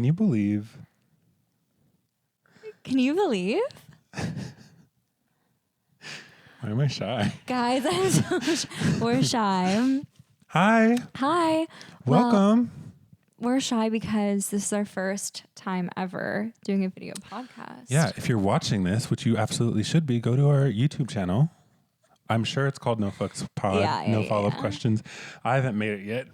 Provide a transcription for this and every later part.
Can you believe? Can you believe? Why am I shy? Guys, we're shy. Hi. Hi. Welcome. Well, we're shy because this is our first time ever doing a video podcast. Yeah, if you're watching this, which you absolutely should be, go to our YouTube channel. I'm sure it's called NoFUQs Pod. No follow-up questions. I haven't made it yet.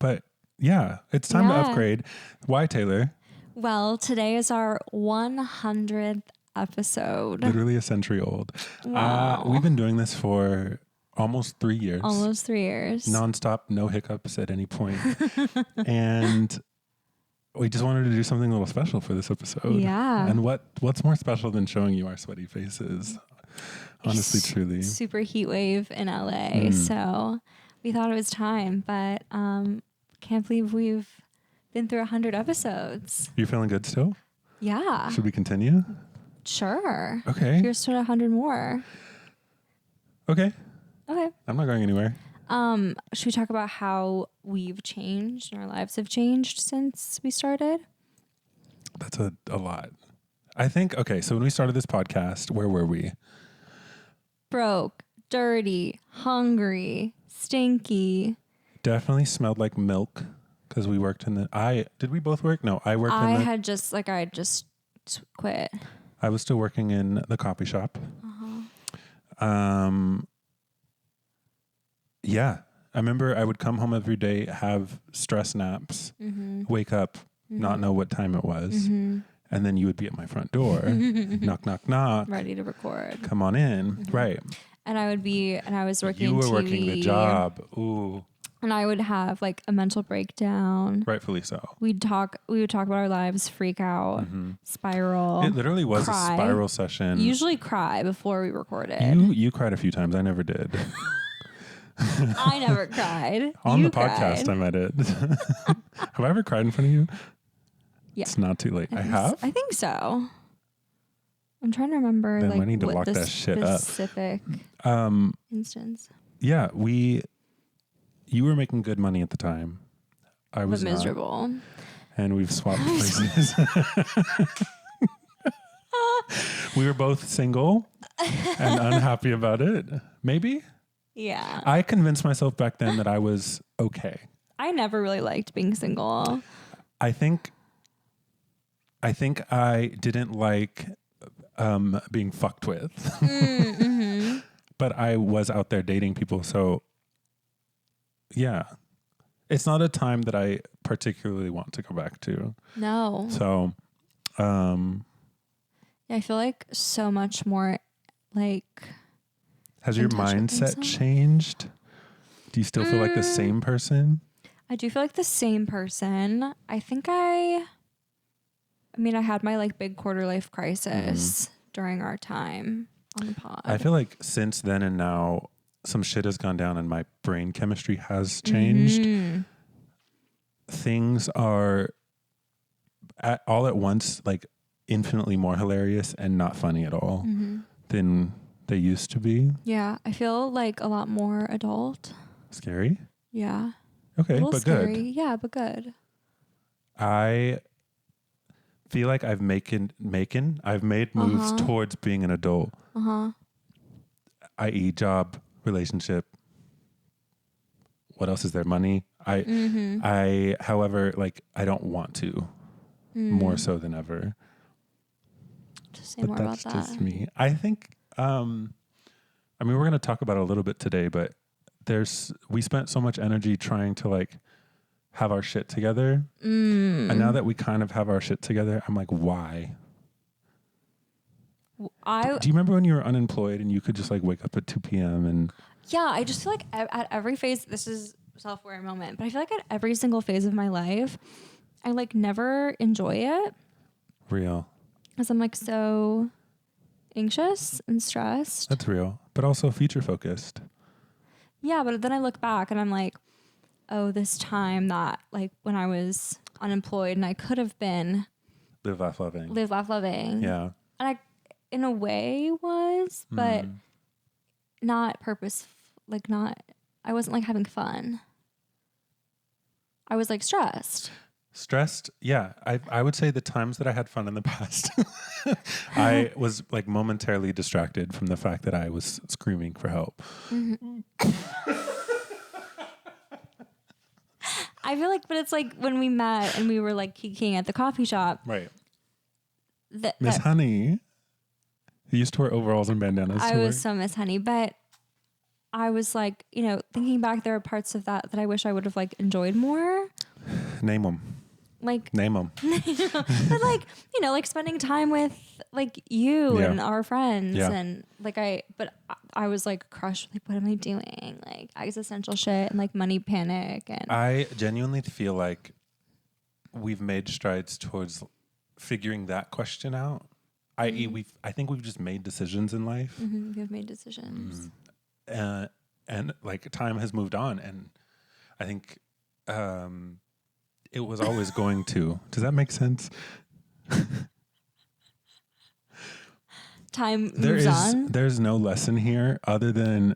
But yeah, it's time to upgrade. Why, Taylor? Well, today is our 100th episode. Literally a century old. Wow. We've been doing this for almost 3 years. Almost 3 years. Nonstop, no hiccups at any point. And we just wanted to do something a little special for this episode. Yeah. And what's more special than showing you our sweaty faces? Honestly, truly. Super heat wave in LA. So we thought it was time, but can't believe we've been through 100 episodes. You feeling good still? Yeah. Should we continue? Sure. Okay. Here's to 100 more. Okay. Okay. I'm not going anywhere. Should we talk about how we've changed and our lives have changed since we started? That's a lot. I think, okay, so when we started this podcast, where were we? Broke, dirty, hungry, stinky. Definitely smelled like milk because we worked in did we both work? No, I worked in I had just quit. I was still working in the coffee shop. Yeah. I remember I would come home every day, have stress naps, wake up, not know what time it was. And then you would be at my front door, knock, knock, knock. Ready to record. Come on in. Right. And I was working You were TV, working the job. Ooh. And I would have like a mental breakdown. Rightfully so. We would talk about our lives, freak out, spiral. It literally was cry. a spiral session. Usually cry before we recorded. You cried a few times. I never did. I never cried. On you the podcast, cried. I met it. Have I ever cried in front of you? Yeah. It's not too late. I have? I think so. I'm trying to remember Then like we need to what lock the that shit up. specific instance. Yeah, you were making good money at the time. I was miserable. Not. And we've swapped places. We were both single and unhappy about it.Maybe? Yeah. I convinced myself back then that I was okay. I never really liked being single. I think I didn't like being fucked with. But I was out there dating people, so yeah. It's not a time that I particularly want to go back to. No. So I feel like so much more like... Has your mindset changed? Do you still feel like the same person? I do feel like the same person. I think I had my like big quarter life crisis during our time on the pod. I feel like since then and now, some shit has gone down and my brain chemistry has changed. Things are all at once like infinitely more hilarious and not funny at all than they used to be. Yeah, I feel like a lot more adult. Scary? Yeah. Okay, but scary. good. Yeah, but good. I feel like I've made moves towards being an adult. I.e. job, relationship. What else is there? Money. However, like I don't want to more so than ever. Just say more about that. That's just me. I think, we're going to talk about it a little bit today, but we spent so much energy trying to like have our shit together. And now that we kind of have our shit together, I'm like, why? Do you remember when you were unemployed and you could just like wake up at 2 p.m. and... Yeah, I just feel like at every phase, this is self-aware moment, but I feel like at every single phase of my life, I like never enjoy it. Real. Because I'm like so anxious and stressed. That's real. But also future focused. Yeah, but then I look back and I'm like, oh, this time that like when I was unemployed and I could have been live, laugh, loving. Yeah. And I, in a way was, but not purpose. Like I wasn't like having fun. I was like stressed. Stressed? Yeah. I would say the times that I had fun in the past, I was like momentarily distracted from the fact that I was screaming for help. Mm-hmm. I feel like, but it's like when we met and we were like kikiing at the coffee shop. Right. Miss Honey. Who used to wear overalls and bandanas. I was so Miss Honey, but I was like, you know, thinking back, there are parts of that I wish I would have like enjoyed more. Name them. Like name them. But like, you know, like spending time with like you and our friends and like I was like crushed. Like, what am I doing? Like existential shit and like money panic. And I genuinely feel like we've made strides towards figuring that question out. I.e., I think we've just made decisions in life. Mm-hmm. We've made decisions. And like time has moved on, and I think it was always going to. Does that make sense? Time moves on. There's no lesson here other than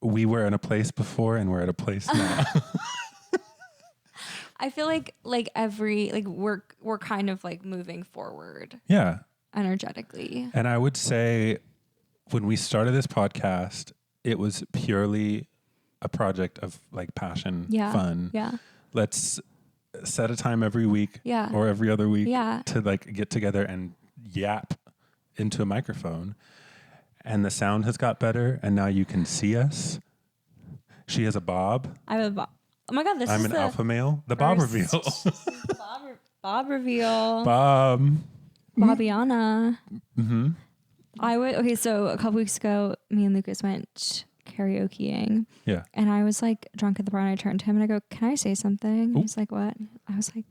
we were in a place before and we're at a place now. I feel like every like we're kind of like moving forward. Yeah. Energetically. And I would say when we started this podcast, it was purely a project of like passion, fun. Yeah. Let's set a time every week or every other week to like get together and yap into a microphone. And the sound has got better, and now you can see us. She has a bob. I have a bob. Oh my God, I'm an alpha male. The bob reveal. Bob reveal. Bob. Bobbiana. Mm-hmm. So a couple weeks ago, me and Lucas went karaokeing. Yeah. And I was like drunk at the bar, and I turned to him and I go, "Can I say something?" He's like, "What?" I was like,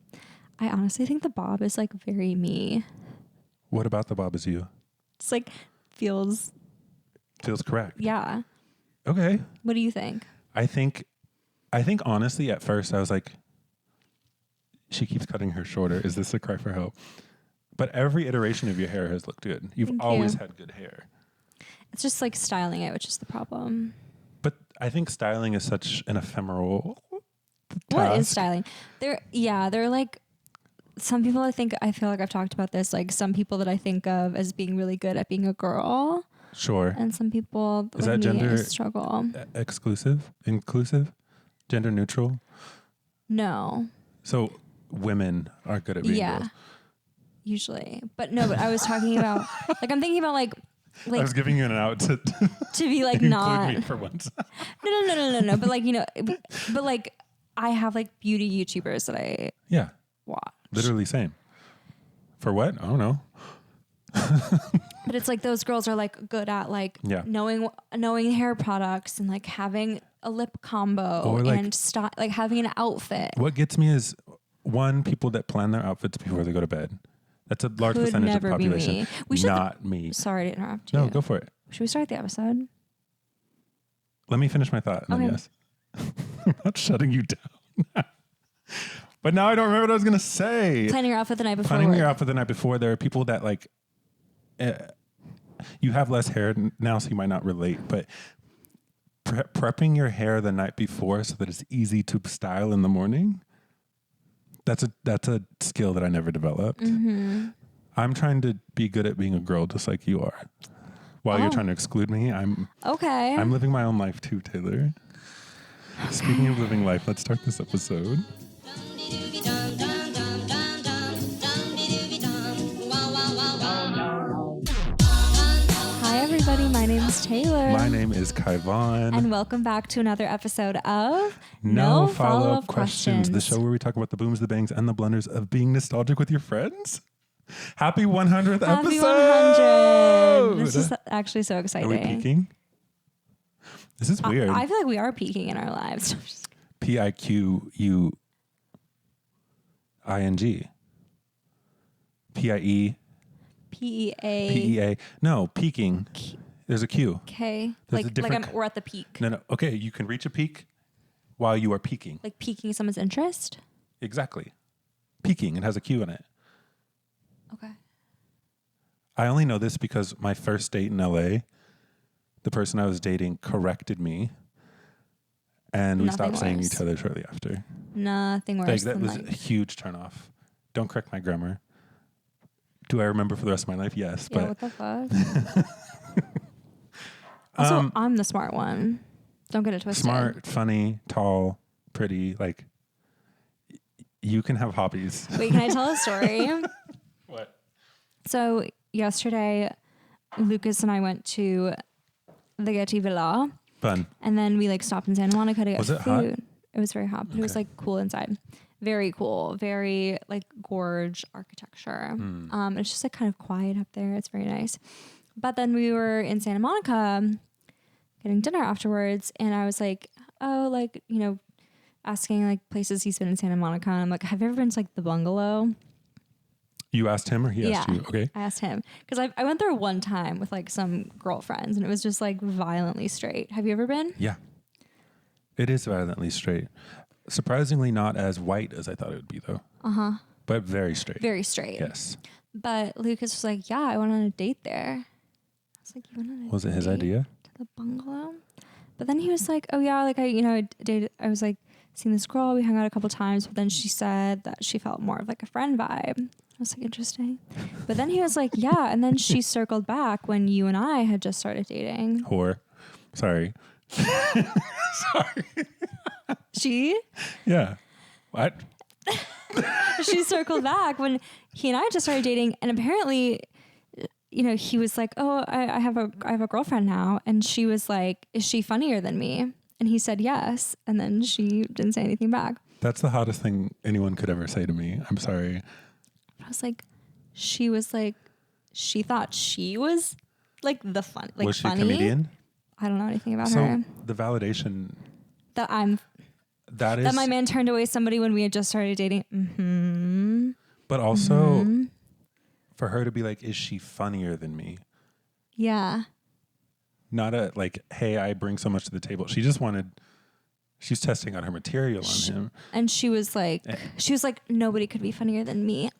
"I honestly think the bob is like very me." What about the bob is you? It's like feels correct. Yeah. Okay. What do you think? I think honestly at first I was like, she keeps cutting her shorter. Is this a cry for help? But every iteration of your hair has looked good. You've always had good hair. It's just like styling it, which is the problem. But I think styling is such an ephemeral task. What is styling? They're like some people I feel like I've talked about this, like some people that I think of as being really good at being a girl. Sure. And some people is that gender struggle. Exclusive? Inclusive? Gender neutral? No. So women are good at being girls. Usually. But I was talking about like I'm thinking about like I was giving you an out to be like include not me for once. No. But like, you know, but like I have like beauty YouTubers that I watch. Literally same. For what? I don't know. But it's like those girls are like good at like knowing hair products and like having a lip combo or like, and like having an outfit. What gets me is people that plan their outfits before they go to bed. That's a large percentage of the population. Not me. Sorry to interrupt you. No, go for it. Should we start the episode? Let me finish my thought. And then yes. I'm not shutting you down. But now I don't remember what I was going to say. Planning your outfit the night before. Planning your outfit the night before. There are people that like, you have less hair now, so you might not relate, but prepping your hair the night before so that it's easy to style in the morning. That's a skill that I never developed. Mm-hmm. I'm trying to be good at being a girl just like you are. While you're trying to exclude me, I'm living my own life too, Taylor. Speaking of living life, let's start this episode. Hi everybody, my name is Taylor. My name is Kaivon. And welcome back to another episode of No Follow-Up Questions, the show where we talk about the booms, the bangs, and the blunders of being nostalgic with your friends. Happy 100th Happy episode! 100! This is actually so exciting. Are we peaking? This is weird. I feel like we are peaking in our lives. PIQUING. PIE. PEA. No, peaking. There's a Q. Okay. There's We're at the peak. No. Okay, you can reach a peak while you are peaking. Like piquing someone's interest? Exactly. Peaking. It has a Q in it. Okay. I only know this because my first date in LA, the person I was dating corrected me And we Nothing stopped seeing worse. each other shortly after. Nothing worse Like, that than was a huge turnoff. Don't correct my grammar. Do I remember for the rest of my life? Yes. yeah, But what the fuck? Also, I'm the smart one. Don't get it twisted. Smart, funny, tall, pretty. Like, you can have hobbies. Wait, can I tell a story? What? So yesterday, Lucas and I went to the Getty Villa. Fun. And then we like stopped in Santa Monica to get Was food. it hot? It was very hot, but it was like cool inside. Very cool. Very like gorge architecture. It's just like kind of quiet up there. It's very nice. But then we were in Santa Monica getting dinner afterwards, and I was like, oh, like, you know, asking like places he's been in Santa Monica. And I'm like, have you ever been to like the bungalow? You asked him or he asked you? Okay. I asked him because I went there one time with like some girlfriends, and it was just like violently straight. Have you ever been? Yeah. It is violently straight. Surprisingly not as white as I thought it would be, though. But very straight. Very straight. Yes. But Lucas was like, yeah, I went on a date there. I was like, you went on a date? Was it his idea? To the bungalow? But then he was like, oh yeah, like I dated, I was like seeing this girl, we hung out a couple times, but then she said that she felt more of like a friend vibe. I was like, interesting. But then he was like, yeah, and then she circled back when you and I had just started dating. Whore. Sorry. Sorry. She? Yeah. What? She circled back when he and I just started dating, and apparently, you know, he was like, oh, I have a girlfriend now. And she was like, is she funnier than me? And he said yes. And then she didn't say anything back. That's the hottest thing anyone could ever say to me. I'm sorry. I was like, she was like, she thought she was like the fun, like was she funny. a comedian? I don't know anything about So her. the validation That that my man turned away somebody when we had just started dating. Mm-hmm. But also for her to be like, is she funnier than me? Yeah. Not a like, hey, I bring so much to the table. She just wanted, she's testing out her material on him. And she was like, nobody could be funnier than me.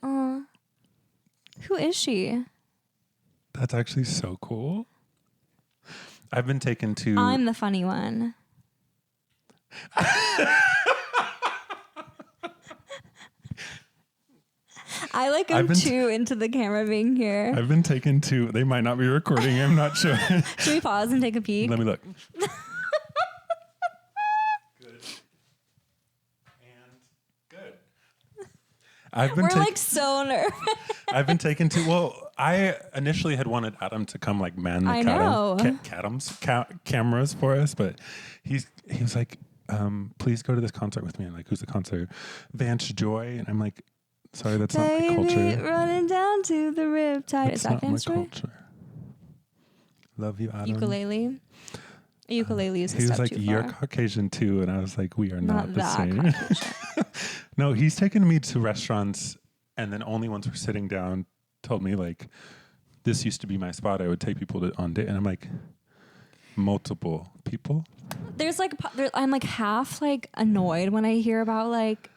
Who is she? That's actually so cool. I've been taken to. I'm the funny one. I like am too into the camera being here. I've been taken to. They might not be recording. I'm not sure. Should we pause and take a peek? Let me look. Good. And good. We're like so nervous. I've been taken to. Well, I initially had wanted Adam to come like man the cameras for us, but he was like, please go to this concert with me. I'm like, who's the concert? Vance Joy. And I'm like, sorry, that's not my culture. Running down to the riptide. Is that Vance Joy? Culture. Love you, Adam. Ukulele. Ukulele is a he step was like, too you're far. Caucasian too. And I was like, we are not the same. No, he's taken me to restaurants, and then only once we're sitting down told me like, this used to be my spot. I would take people on date. And I'm like, multiple people? There's like, I'm like half like annoyed when I hear about like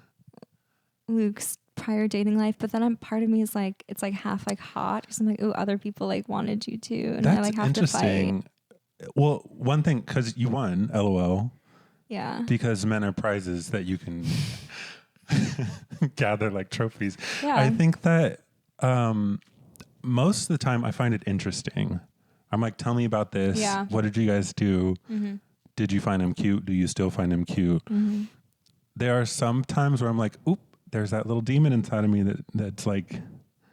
Luke's prior dating life, but then part of me is like, it's like half like hot because I'm like, oh, other people like wanted you too, and that's I like have to fight. Well, one thing, because you won, LOL. Yeah. Because men are prizes that you can gather like trophies. Yeah. I think that most of the time I find it interesting. I'm like, tell me about this. Yeah. What did you guys do? Mm-hmm. Did you find him cute? Do you still find him cute? Mm-hmm. There are some times where I'm like, oop, there's that little demon inside of me that's like,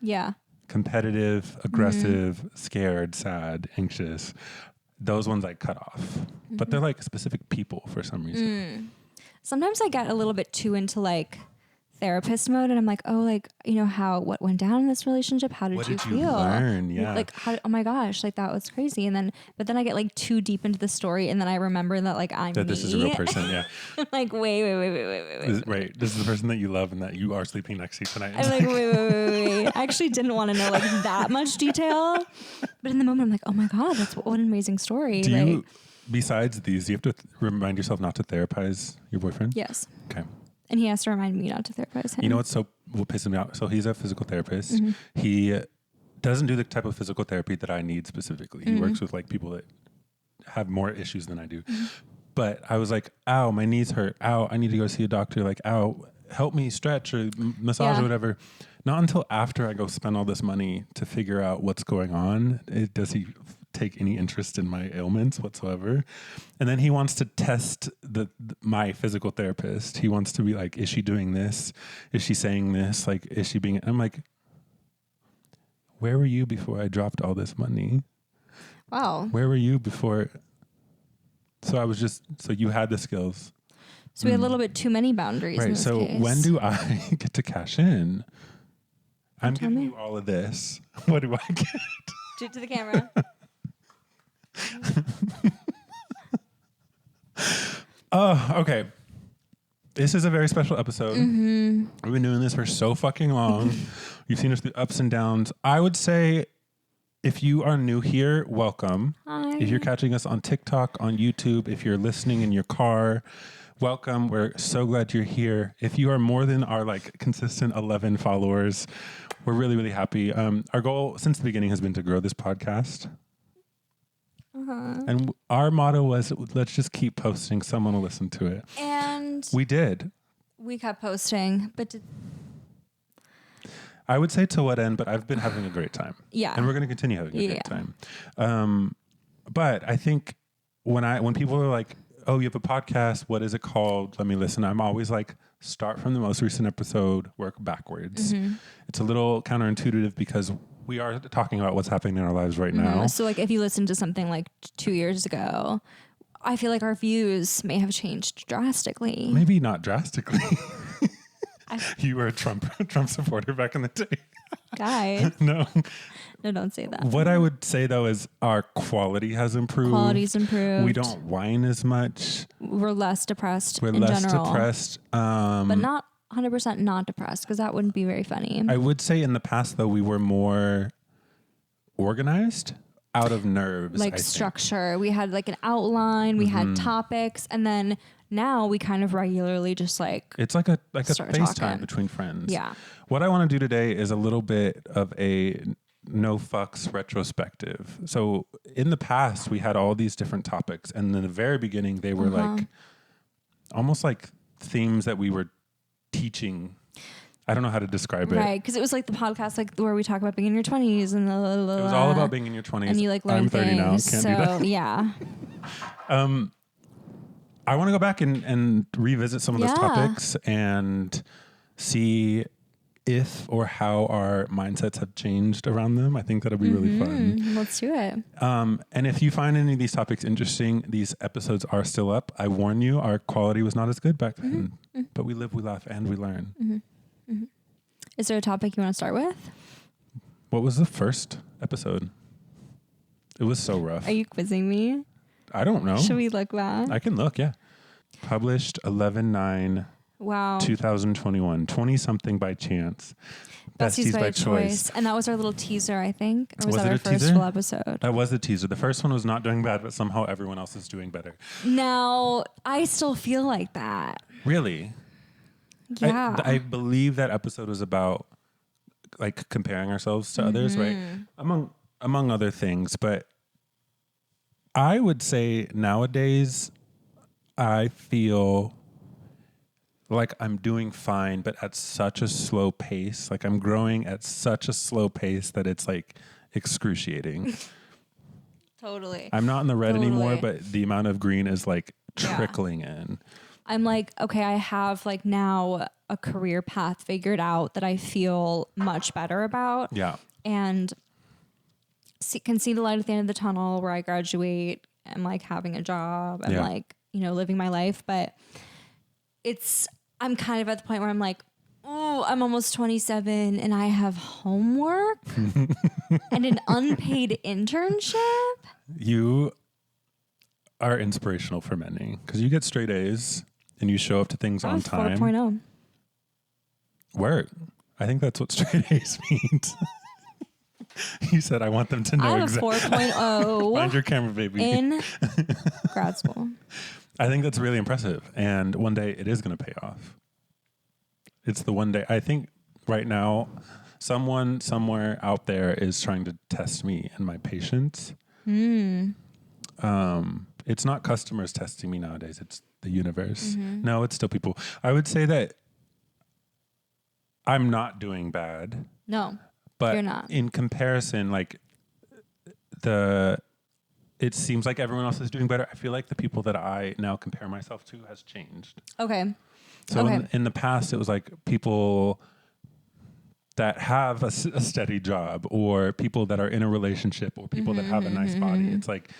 yeah, competitive, aggressive, scared, sad, anxious. Those ones I cut off, but they're like specific people for some reason. Sometimes I get a little bit too into like therapist mode, and I'm like, oh, like, you know, what went down in this relationship? How did you feel? Learn? Yeah. Like, oh my gosh, like that was crazy. And then I get like too deep into the story, and then I remember that like this is a real person. Yeah. I'm like, wait. Right. This is the person that you love and that you are sleeping next to tonight. I'm like, wait. I actually didn't want to know like that much detail, but in the moment I'm like, oh my God, what an amazing story. Do you, besides these, do you have to remind yourself not to therapize your boyfriend? Yes. Okay. And he has to remind me not to therapize him. You know what pisses me out? So he's a physical therapist. Mm-hmm. He doesn't do the type of physical therapy that I need specifically. He works with like people that have more issues than I do. Mm-hmm. But I was like, ow, my knees hurt. Ow, I need to go see a doctor. Like, ow, help me stretch or massage or whatever. Not until after I go spend all this money to figure out what's going on does he take any interest in my ailments whatsoever. And then he wants to test my physical therapist. He wants to be like, is she doing this? Is she saying this? Like, is she being... I'm like, where were you before I dropped all this money? Wow. Where were you before? So I was just... So you had the skills. So we had a little bit too many boundaries in this so case. when do I get to cash in? I'm giving you all of this. What do I get? Do it to the camera. Oh, okay. This is a very special episode. We've been doing this for so fucking long. You've seen us through ups and downs. I would say if you are new here, welcome. Hi. If you're catching us on TikTok, on YouTube, if you're listening in your car, welcome. We're so glad you're here. If you are more than our like consistent 11 followers, we're really, really happy. Our goal since the beginning has been to grow this podcast. And our motto was, let's just keep posting. Someone will listen to it. And we did. We kept posting, but I would say to what end, but I've been having a great time. Yeah. And we're going to continue having a great time. But I think when people are like, oh, you have a podcast, what is it called? Let me listen. I'm always like, start from the most recent episode, work backwards. It's a little counterintuitive because we are talking about what's happening in our lives right now. So like if you listen to something like 2 years ago, I feel like our views may have changed drastically. Maybe not drastically. You were a Trump supporter back in the day. Guys. No, don't say that. What I would say though is our quality has improved. Quality's improved. We don't whine as much. We're less depressed. We're in less general, depressed. but not 100% not depressed because that wouldn't be very funny. I would say in the past though we were more organized, out of nerves, like structure. We had like an outline. We had topics, and then now we kind of regularly just like it's like a FaceTime talking between friends. Yeah. What I want to do today is a little bit of a NoFUQs retrospective. So in the past we had all these different topics, and in the very beginning they were like almost like themes that we were teaching. I don't know how to describe it. Right, because it was like the podcast like where we talk about being in your 20s and it was all about being in your 20s. and you like learn I'm 30 things. now. Can't So do that. yeah. I want to go back and revisit some of those topics and see if or how our mindsets have changed around them. I think that'll be really fun. Let's do it. And if you find any of these topics interesting, these episodes are still up. I warn you, our quality was not as good back then, but we live, we laugh, and we learn. Is there a topic you want to start with? What was the first episode? It was so rough. Are you quizzing me? I don't know. Should we look back? I can look, yeah. Published 11/9. Wow. 2021. 20-something by chance. Besties by choice. And that was our little teaser, I think. Or was that it our a first teaser? full episode? That was the teaser. The first one was not doing bad, but somehow everyone else is doing better. Now, I still feel like that. Really? Yeah. I believe that episode was about like comparing ourselves to others, right? Among other things. But I would say nowadays I feel like I'm doing fine, but at such a slow pace. Like I'm growing at such a slow pace that it's like excruciating. Totally. I'm not in the red anymore, but the amount of green is like trickling in. I'm like, okay, I have like now a career path figured out that I feel much better about. Yeah. And can see the light at the end of the tunnel where I graduate and like having a job and like, you know, living my life. But I'm kind of at the point where I'm like, oh, I'm almost 27 and I have homework and an unpaid internship. You are inspirational for many because you get straight A's and you show up to things on time. 4.0. Work. I think that's what straight A's means. You said I want them to know I have exactly. a 4.0 Find your camera, baby. in grad school. I think that's really impressive. And one day it is going to pay off. It's the one day. I think right now, someone somewhere out there is trying to test me and my patience. It's It's not customers testing me nowadays. It's the universe. No, it's still people. I would say that I'm not doing bad. No, but you're not. In comparison, like it seems like everyone else is doing better. I feel like the people that I now compare myself to has changed. Okay. So in the past, it was like people that have a steady job, or people that are in a relationship, or people that have a nice body. It's like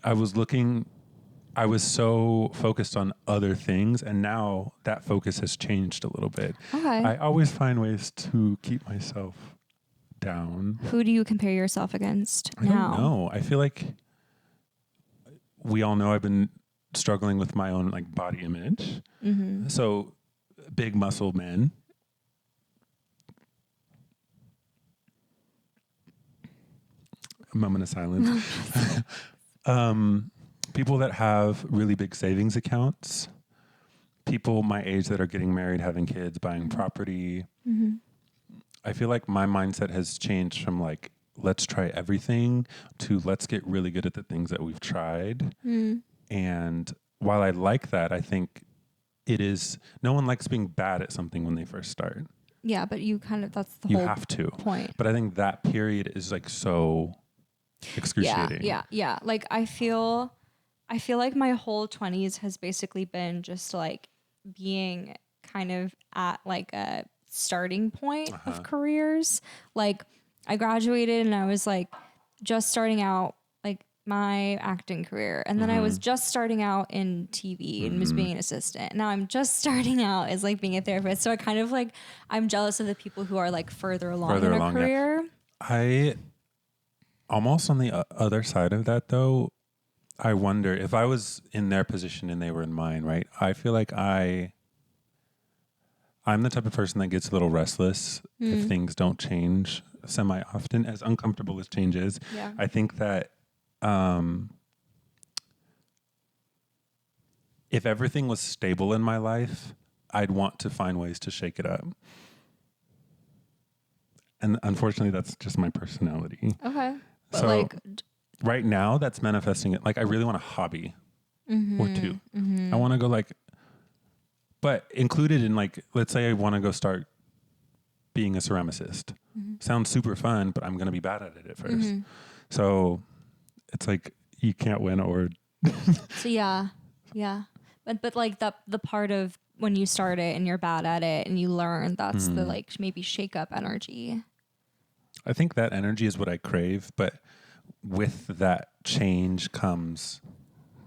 I was so focused on other things, and now that focus has changed a little bit. Okay. I always find ways to keep myself down. Who do you compare yourself against now? I don't know. I feel like we all know I've been struggling with my own like body image. So big muscle men. A moment of silence. People that have really big savings accounts. People my age that are getting married, having kids, buying property. I feel like my mindset has changed from like, let's try everything to let's get really good at the things that we've tried. And while I like that, I think it is, no one likes being bad at something when they first start. Yeah, but you kind of, that's the you whole have to. point. But I think that period is like so excruciating. Yeah. Like I feel like my whole 20s has basically been just like being kind of at like a starting point of careers. Like I graduated and I was like just starting out like my acting career, and then I was just starting out in TV and was being an assistant. Now I'm just starting out as like being a therapist. So I kind of like, I'm jealous of the people who are like further along in a career. Yeah. I almost on the other side of that though, I wonder if I was in their position and they were in mine, right? I feel like I'm the type of person that gets a little restless if things don't change semi-often, as uncomfortable as change is. Yeah. I think that if everything was stable in my life, I'd want to find ways to shake it up. And unfortunately, that's just my personality. Okay. But so like right now, that's manifesting it. Like I really want a hobby or two. I want to go like, but included in like, let's say I want to go start being a ceramicist. Sounds super fun, but I'm going to be bad at it at first. So it's like you can't win or. So yeah. But like the part of when you start it and you're bad at it and you learn, that's the like maybe shake up energy. I think that energy is what I crave, but with that change comes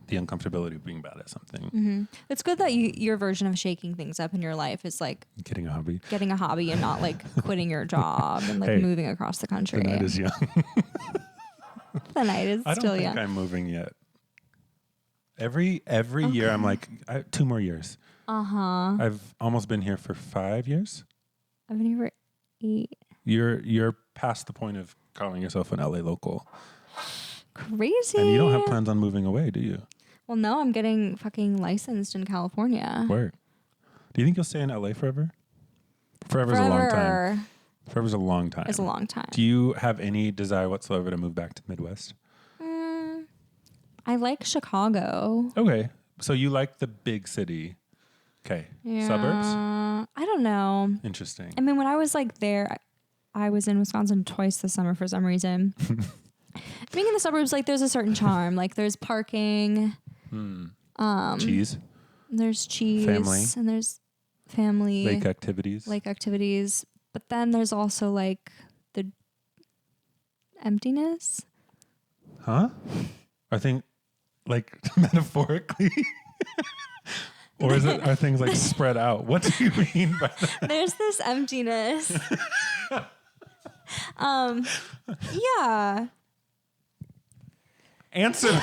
the uncomfortability of being bad at something. It's good that your version of shaking things up in your life is like Getting a hobby and not like quitting your job and like moving across the country. The night is young. The night is still young. I don't think I'm moving yet. Every year I'm like, 2 more years. I've almost been here for 5 years. I've been here for 8. You're past the point of calling yourself an LA local. Crazy. And you don't have plans on moving away, do you? Well, no, I'm getting fucking licensed in California. Where? Do you think you'll stay in LA forever? Forever's a long time. Forever's a long time. It's a long time. Do you have any desire whatsoever to move back to Midwest? I like Chicago. Okay. So you like the big city. Okay. Yeah. Suburbs? I don't know. Interesting. I mean, when I was like there, I was in Wisconsin twice this summer for some reason. Being in the suburbs, like there's a certain charm. Like there's parking. Cheese. There's cheese. Family. And there's family. Lake activities. But then there's also like the emptiness. Huh? I think like metaphorically. Or are things like spread out? What do you mean by that? There's this emptiness. Yeah. Answer.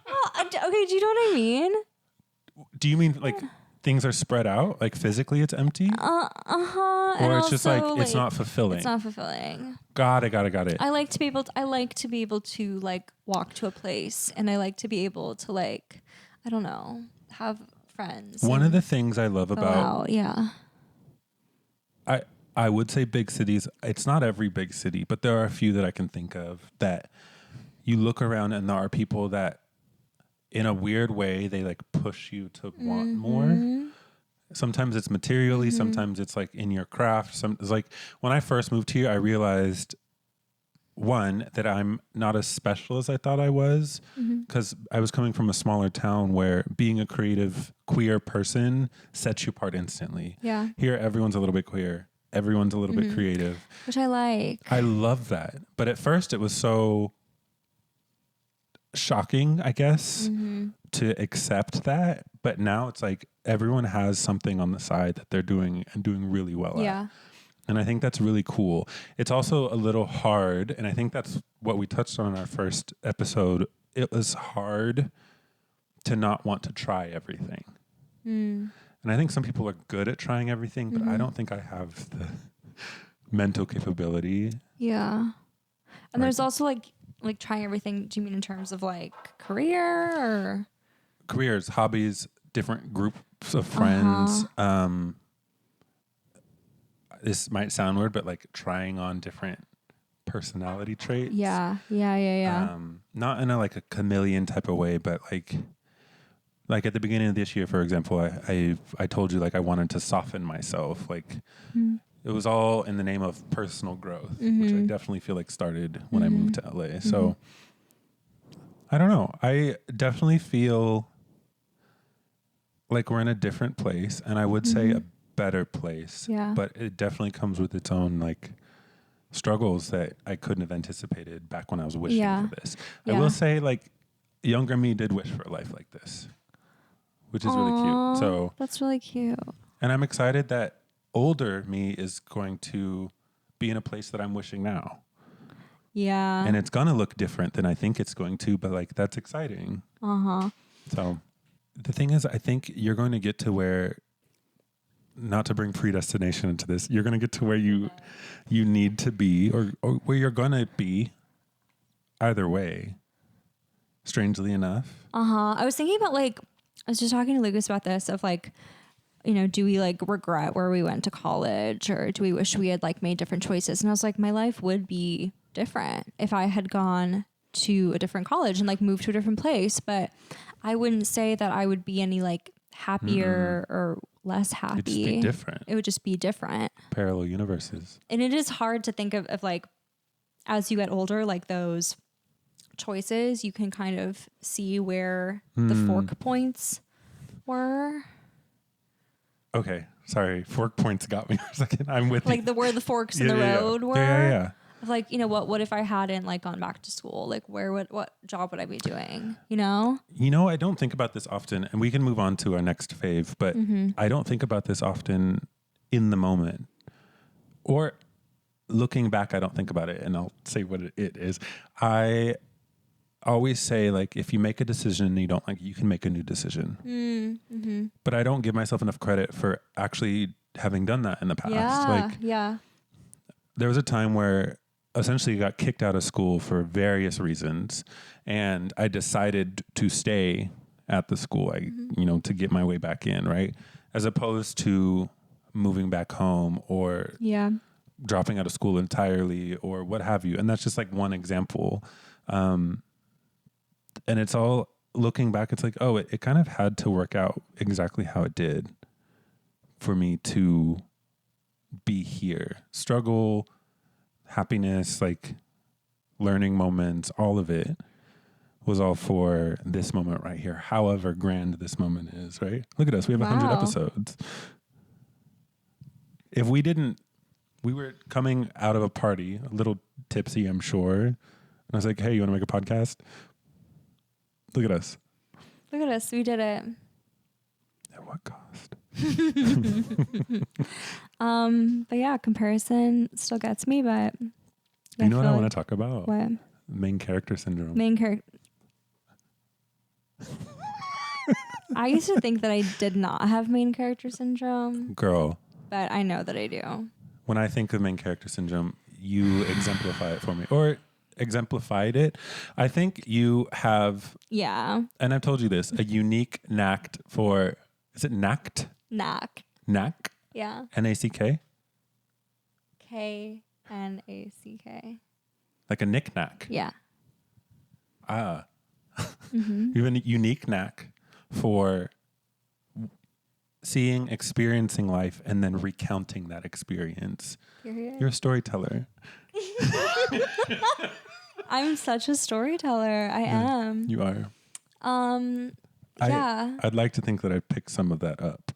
Well, okay, do you know what I mean? Do you mean like things are spread out? Like physically it's empty? Or it's just like it's not fulfilling. It's not fulfilling. Got it. I like to be able to like walk to a place, and I like to be able to like, I don't know, have friends. One of the things I love about I would say big cities. It's not every big city, but there are a few that I can think of that you look around and there are people that in a weird way, they like push you to want more. Sometimes it's materially, sometimes it's like in your craft. It's like when I first moved here, I realized one, that I'm not as special as I thought I was, because I was coming from a smaller town where being a creative queer person sets you apart instantly. Yeah. Here, everyone's a little bit queer. Everyone's a little bit creative. Which I like. I love that. But at first it was so shocking, I guess, to accept that. But now it's like everyone has something on the side that they're doing and doing really well at. And I think that's really cool. It's also a little hard, and I think that's what we touched on in our first episode. It was hard to not want to try everything. And I think some people are good at trying everything, but I don't think I have the mental capability. Yeah. And there's also like trying everything. Do you mean in terms of like career or? Careers, hobbies, different groups of friends. This might sound weird, but like trying on different personality traits. Yeah. Not in a like a chameleon type of way, but like at the beginning of this year, for example, I told you like I wanted to soften myself. Like it was all in the name of personal growth, which I definitely feel like started when I moved to LA. So I don't know. I definitely feel like we're in a different place, and I would say a better place. Yeah. But it definitely comes with its own like struggles that I couldn't have anticipated back when I was wishing for this. I will say like younger me did wish for a life like this, which is really cute. So that's really cute. And I'm excited that older me is going to be in a place that I'm wishing now. Yeah. And it's going to look different than I think it's going to, but like that's exciting. So the thing is, I think you're going to get to where, not to bring predestination into this, you're going to get to where you need to be or where you're going to be either way, strangely enough. I was thinking about like, I was just talking to Lucas about this of like, you know, do we like regret where we went to college or do we wish we had like made different choices? And I was like, my life would be different if I had gone to a different college and like moved to a different place, but I wouldn't say that I would be any like happier or less happy. It'd just be different. It would just be different. Parallel universes. And it is hard to think of like, as you get older, like those choices, you can kind of see where the fork points were. Okay. Sorry. Fork points got me for a second. I'm with like you. Where the forks in the road were. Yeah. Like, you know, what if I hadn't like gone back to school? Like what job would I be doing? You know? I don't think about this often, and we can move on to our next fave, but I don't think about this often in the moment. Or looking back, I don't think about it, and I'll say what it is. I always say, like, if you make a decision and you don't like it, you can make a new decision. But I don't give myself enough credit for actually having done that in the past. There was a time where essentially got kicked out of school for various reasons, and I decided to stay at the school, to get my way back in, right? As opposed to moving back home or dropping out of school entirely or what have you. And that's just like one example. And it's all looking back, it's like, oh, it kind of had to work out exactly how it did for me to be here. Struggle, happiness, like learning moments, all of it was all for this moment right here, however grand this moment is, right? Look at us. We have 100 episodes. If we were coming out of a party, a little tipsy, I'm sure. And I was like, hey, you want to make a podcast? Look at us. Look at us. We did it. At what cost? But yeah, comparison still gets me, but you know what I want to talk about? What? Main character syndrome. I used to think that I did not have main character syndrome. Girl. But I know that I do. When I think of main character syndrome, you exemplify it for me. Or exemplified it. I think you have, and I've told you this, a unique knack for, is it knacked? Knack. Knack? Yeah. N-A-C-K? K-N-A-C-K. Like a knick-knack. Yeah. You have a unique knack for seeing, experiencing life, and then recounting that experience. Period. You're a storyteller. I'm such a storyteller. I am. You are. Yeah. I'd like to think that I picked some of that up.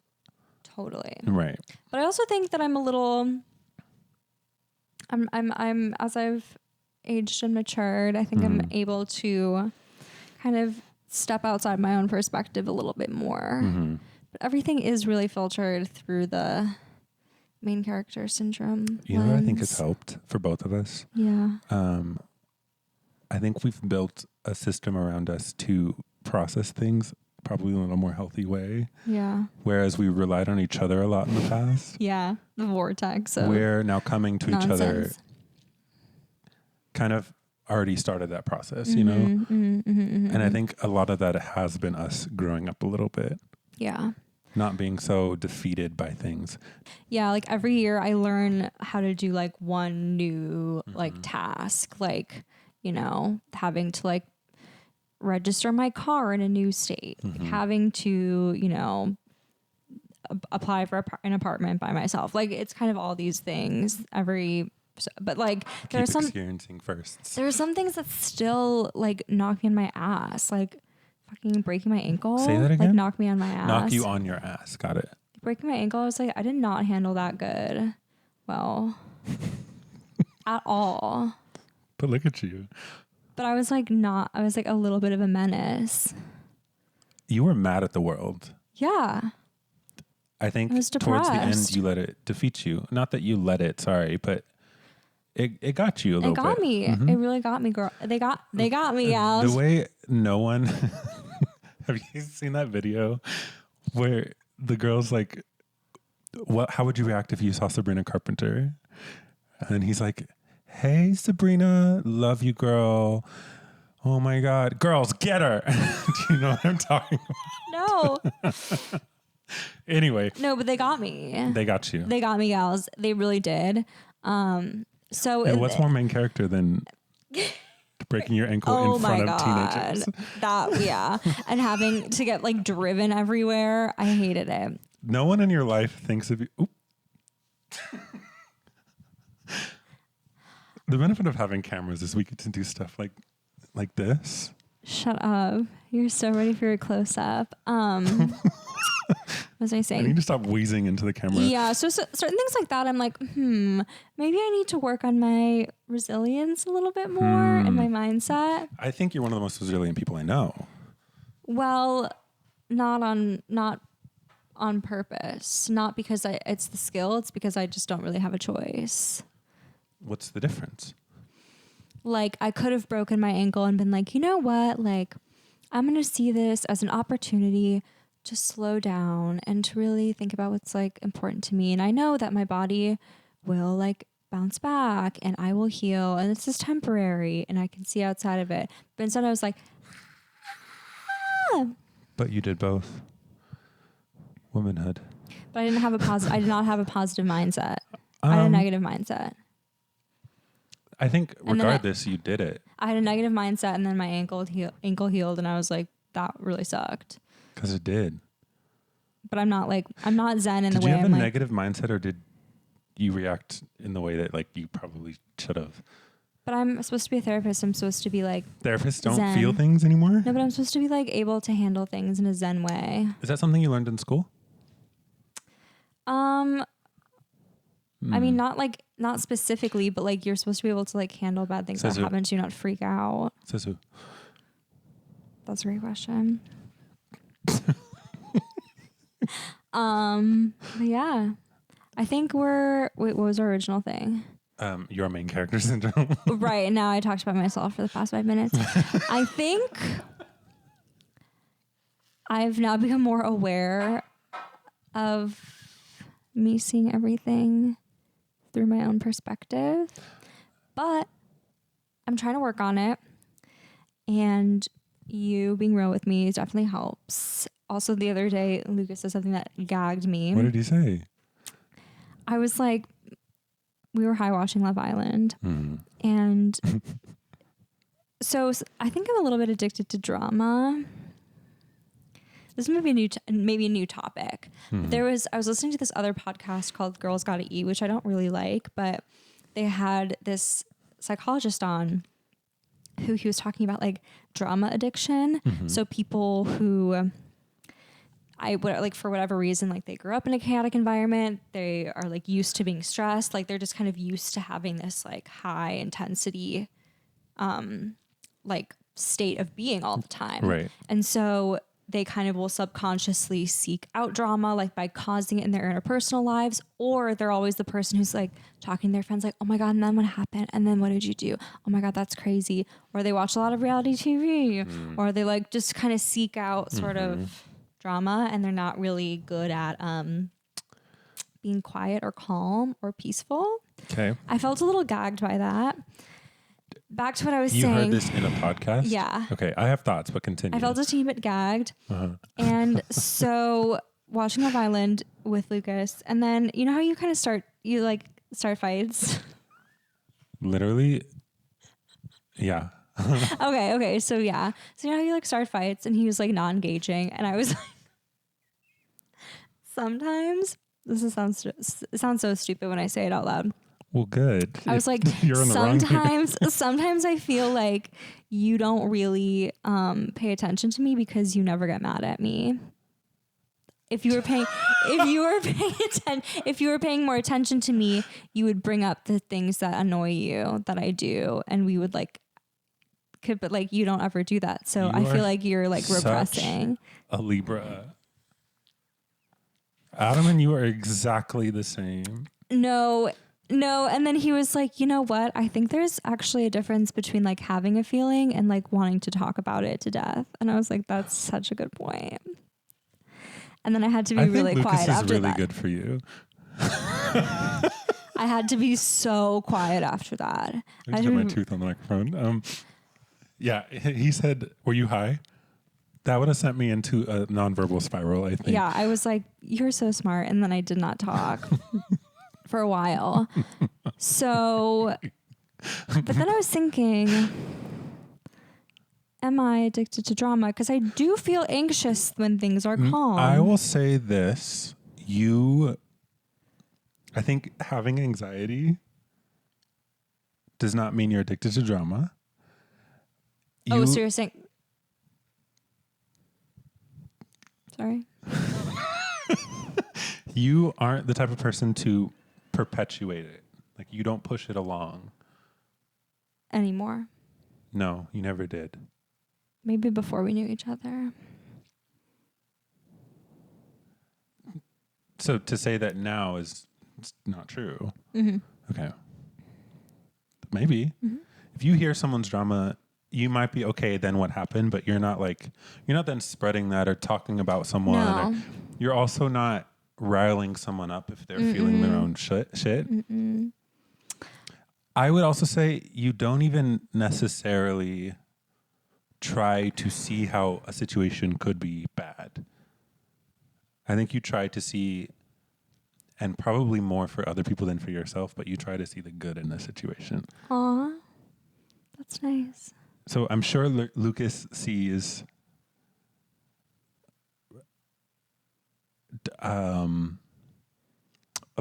Totally. Right. But I also think that I'm a little. I'm as I've aged and matured, I think I'm able to kind of step outside my own perspective a little bit more. But everything is really filtered through the main character syndrome. You know what I think has helped for both of us? Yeah. I think we've built a system around us to process things probably in a little more healthy way. Yeah. Whereas we relied on each other a lot in the past. Yeah. The vortex. We're now coming to nonsense. each other, kind of already started that process, you know? And I think a lot of that has been us growing up a little bit. Yeah. Not being so defeated by things. Yeah, like every year I learn how to do like one new like task, like, you know, having to like register my car in a new state, like having to, you know, apply for an apartment by myself. Like it's kind of all these things but like there are some experiencing first. There are some things that still like knock me on my ass, like fucking breaking my ankle. Say that again. Like knock me on my ass. Knock you on your ass. Got it. Breaking my ankle, I was like, I did not handle that good. Well, at all. But look at you. But I was like a little bit of a menace. You were mad at the world. Yeah. I think I was towards the depressed. end you let it defeat you. Not that you let it, sorry, but it got you a little bit. It got me. It really got me, girl. They got me, gals. The way no one have you seen that video where the girl's like, how would you react if you saw Sabrina Carpenter? And he's like, hey Sabrina, love you girl. Oh my God. Girls, get her. Do you know what I'm talking about? No. Anyway. No, but they got me. They got you. They got me, gals. They really did. So and what's more main character than breaking your ankle in front of teenagers? Yeah. And having to get like driven everywhere. I hated it. No one in your life thinks of you. Oop. The benefit of having cameras is we get to do stuff like this. Shut up. You're so ready for your close up. What was I saying? I need to stop wheezing into the camera. Yeah, so certain things like that, I'm like, maybe I need to work on my resilience a little bit more and my mindset. I think you're one of the most resilient people I know. Well, not on purpose. Not because it's the skill. It's because I just don't really have a choice. What's the difference? Like, I could have broken my ankle and been like, you know what? Like, I'm going to see this as an opportunity to slow down and to really think about what's like important to me. And I know that my body will like bounce back and I will heal and this is temporary and I can see outside of it. But instead I was like, But you did both. Womanhood. But I did not have a positive mindset. I had a negative mindset. I think regardless, you did it. I had a negative mindset and then my ankle healed and I was like, that really sucked. Because it did. But I'm not zen in the way I'm like. Did you have a negative mindset or did you react in the way that like you probably should have? But I'm supposed to be a therapist. I'm supposed to be like Therapists don't zen. feel things anymore? No, but I'm supposed to be like able to handle things in a zen way. Is that something you learned in school? I mean, not specifically, but like you're supposed to be able to like handle bad things that happen to you, not freak out. Says who? That's a great question. But yeah, I think what was our original thing? Your main character syndrome. Right. Now I talked about myself for the past 5 minutes. I think I've now become more aware of me seeing everything through my own perspective, but I'm trying to work on it. And you being real with me definitely helps. Also, the other day, Lucas said something that gagged me. What did he say? I was like, we were high watching Love Island. And I think I'm a little bit addicted to drama. This may be maybe a new topic. I was listening to this other podcast called Girls Gotta Eat, which I don't really like, but they had this psychologist on who he was talking about like drama addiction. So people who for whatever reason, like they grew up in a chaotic environment, they are like used to being stressed, like they're just kind of used to having this like high intensity like state of being all the time. Right. And so they kind of will subconsciously seek out drama, like by causing it in their interpersonal lives, or they're always the person who's like talking to their friends like, oh my God, and then what happened? And then what did you do? Oh my God, that's crazy. Or they watch a lot of reality TV, or they like just kind of seek out sort of drama, and they're not really good at being quiet or calm or peaceful. Okay. I felt a little gagged by that. Back to what I was saying. You heard this in a podcast? Yeah. Okay, I have thoughts, but continue. I felt a teeny bit gagged. And so watching Love Island with Lucas, and then you know how you kind of start fights? Literally? Yeah. Okay. So yeah. So you know how you like start fights, and he was like not engaging, and I was like, sometimes, it sounds so stupid when I say it out loud. Well, good. I was like, sometimes I feel like you don't really pay attention to me because you never get mad at me. If you were paying more attention to me, you would bring up the things that annoy you that I do, and we would but like you don't ever do that. So I feel like you're like repressing. A Libra. Adam and you are exactly the same. No. And then he was like, you know what? I think there's actually a difference between like having a feeling and like wanting to talk about it to death. And I was like, that's such a good point. And then I had to be really quiet after that. Lucas is really good for you. I had to be so quiet after that. I just got my tooth on the microphone. Yeah, he said, were you high? That would have sent me into a nonverbal spiral, I think. Yeah, I was like, you're so smart. And then I did not talk for a while. So, but then I was thinking, am I addicted to drama? Because I do feel anxious when things are calm. I will say this. I think having anxiety does not mean you're addicted to drama. So you're saying... Sorry. You aren't the type of person to perpetuate it. Like you don't push it along. Anymore. No, you never did. Maybe before we knew each other. So to say that now is not true. Okay. Maybe. If you hear someone's drama, you might be okay, then what happened, but you're not then spreading that or talking about someone. No. You're also not riling someone up if they're feeling their own shit. I would also say you don't even necessarily try to see how a situation could be bad. I think you try to see, and probably more for other people than for yourself, but you try to see the good in the situation. Aw, that's nice. So I'm sure Lucas sees a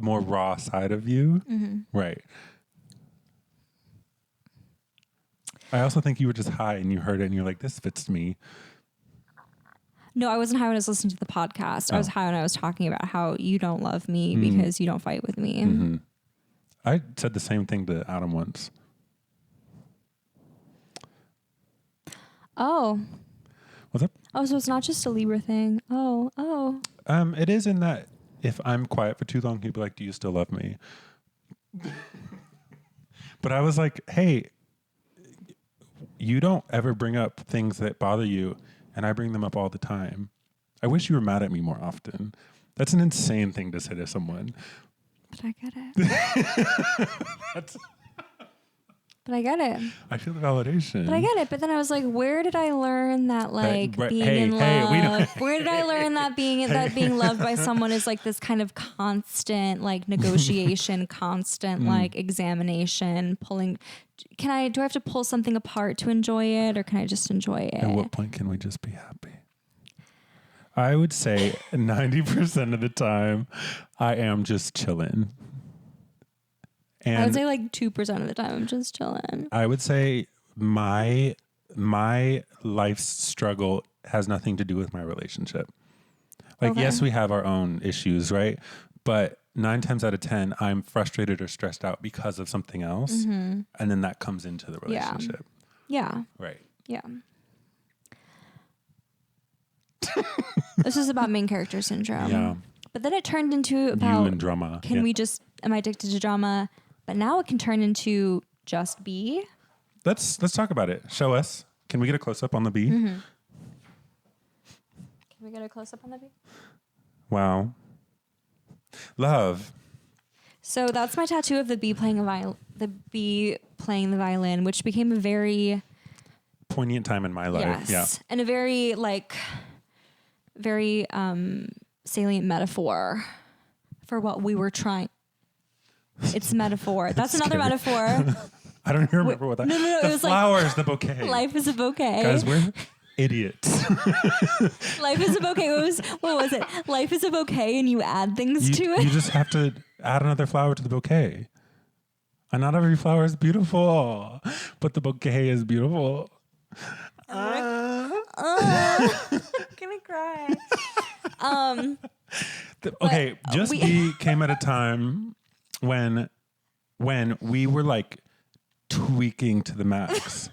more raw side of you. Right. I also think you were just high and you heard it and you're like, this fits me. No, I wasn't high when I was listening to the podcast. I was high when I was talking about how you don't love me because you don't fight with me. I said the same thing to Adam once. Oh. What's up? Oh, so it's not just a Libra thing. Oh. It is in that if I'm quiet for too long, he'd be like, do you still love me? But I was like, hey, you don't ever bring up things that bother you, and I bring them up all the time. I wish you were mad at me more often. That's an insane thing to say to someone. But I get it. But I get it. I feel the validation. But I get it. But then I was like, where did I learn that like being in we love? Where did I learn that being loved by someone is like this kind of constant like negotiation, constant like examination, pulling. Do I have to pull something apart to enjoy it, or can I just enjoy it? At what point can we just be happy? I would say 90% of the time I am just chilling. And I would say like 2% of the time I'm just chilling. I would say my life's struggle has nothing to do with my relationship. Like, yes, we have our own issues, right? But 9 times out of 10, I'm frustrated or stressed out because of something else. And then that comes into the relationship. Yeah. Right. Yeah. This is about main character syndrome. Yeah. But then it turned into about you and drama. Am I addicted to drama? But now it can turn into just be. Let's talk about it. Show us. Can we get a close up on the bee? Can we get a close up on the bee? Wow. Love. So that's my tattoo of the bee playing the violin, which became a very poignant time in my life. Yes. Yeah. And a very salient metaphor for what we were trying. It's metaphor. That's another metaphor. I don't even remember what that. No. The it was flowers, like, the bouquet. Life is a bouquet. Guys, we're idiots. Life is a bouquet. What was it? Life is a bouquet, and you add things to it. You just have to add another flower to the bouquet. And not every flower is beautiful, but the bouquet is beautiful. I'm gonna cry. Okay, Just Be came at a time when we were like tweaking to the max.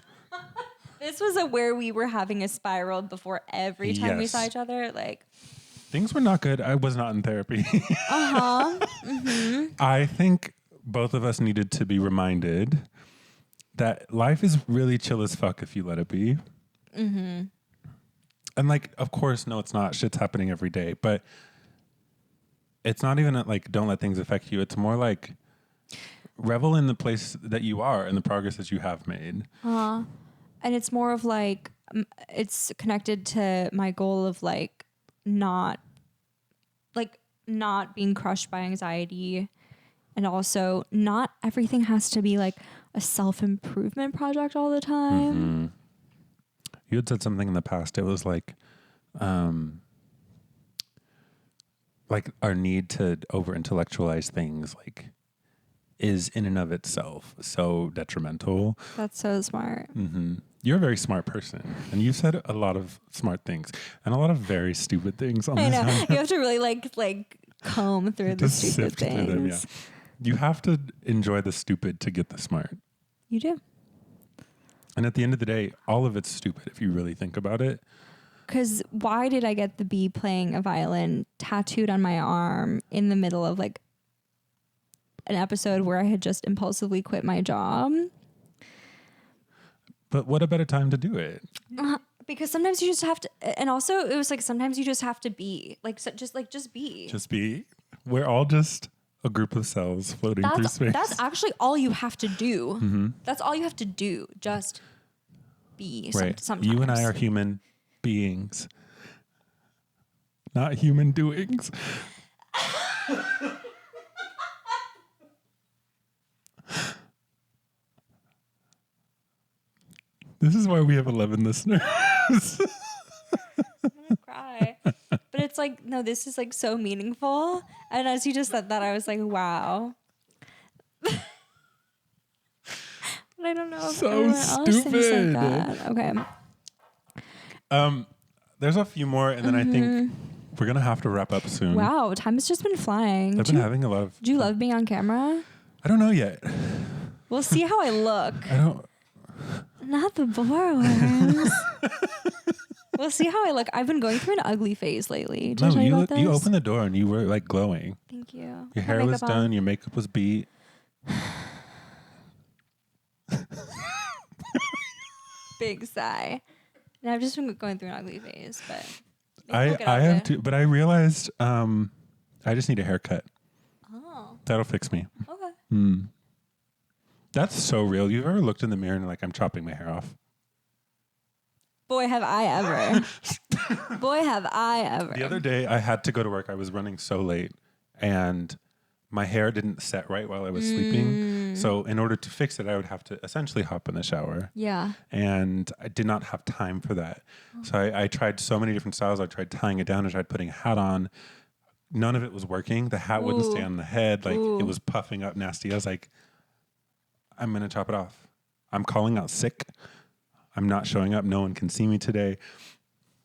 This was where we were having a spiral before every time we saw each other. Like, things were not good. I was not in therapy. Mm-hmm. I think both of us needed to be reminded that life is really chill as fuck if you let it be. Mm-hmm. And like, of course, no, it's not. Shit's happening every day, but it's not even like don't let things affect you. It's more like revel in the place that you are and the progress that you have made. And it's more of like, it's connected to my goal of like not being crushed by anxiety. And also not everything has to be like a self-improvement project all the time. Mm-hmm. You had said something in the past. It was like our need to over-intellectualize things like is in and of itself so detrimental. That's so smart. Mm-hmm. You're a very smart person, and you've said a lot of smart things and a lot of very stupid things on this. I know. You have to really like comb through the stupid things. Through them, yeah. You have to enjoy the stupid to get the smart. You do. And at the end of the day, all of it's stupid if you really think about it. Because why did I get the bee playing a violin tattooed on my arm in the middle of like an episode where I had just impulsively quit my job? But what a better time to do it? Because sometimes you just have to, and also it was like sometimes you just have to be just be. Just be. We're all just a group of cells floating through space. That's actually all you have to do. Mm-hmm. That's all you have to do. Just be. Right. Sometimes. You and I are human beings, not human doings. This is why we have 11 listeners. I'm gonna cry. But it's like, no, this is like so meaningful. And as you just said that, I was like, wow. But I don't know if so stupid. That. Okay. There's a few more, and then I think we're gonna have to wrap up soon. Wow, time has just been flying. I've been having a lot of. Do you love being on camera? I don't know yet. We'll see how I look. I don't. Not the boreworms. We'll see how I look. I've been going through an ugly phase lately. Did I tell you about this? You opened the door and you were like glowing. Thank you. Your hair was done. Your makeup was beat. Big sigh. And I've just been going through an ugly phase, but I have too. But I realized I just need a haircut. Oh. That'll fix me. Okay. That's so real. You've ever looked in the mirror and like, I'm chopping my hair off? Boy, have I ever. Boy, have I ever. The other day I had to go to work. I was running so late and my hair didn't set right while I was sleeping. So in order to fix it, I would have to essentially hop in the shower. Yeah. And I did not have time for that. So I tried so many different styles. I tried tying it down. I tried putting a hat on. None of it was working. The hat wouldn't stay on the head. Like it was puffing up nasty. I was like, I'm going to chop it off. I'm calling out sick. I'm not showing up. No one can see me today.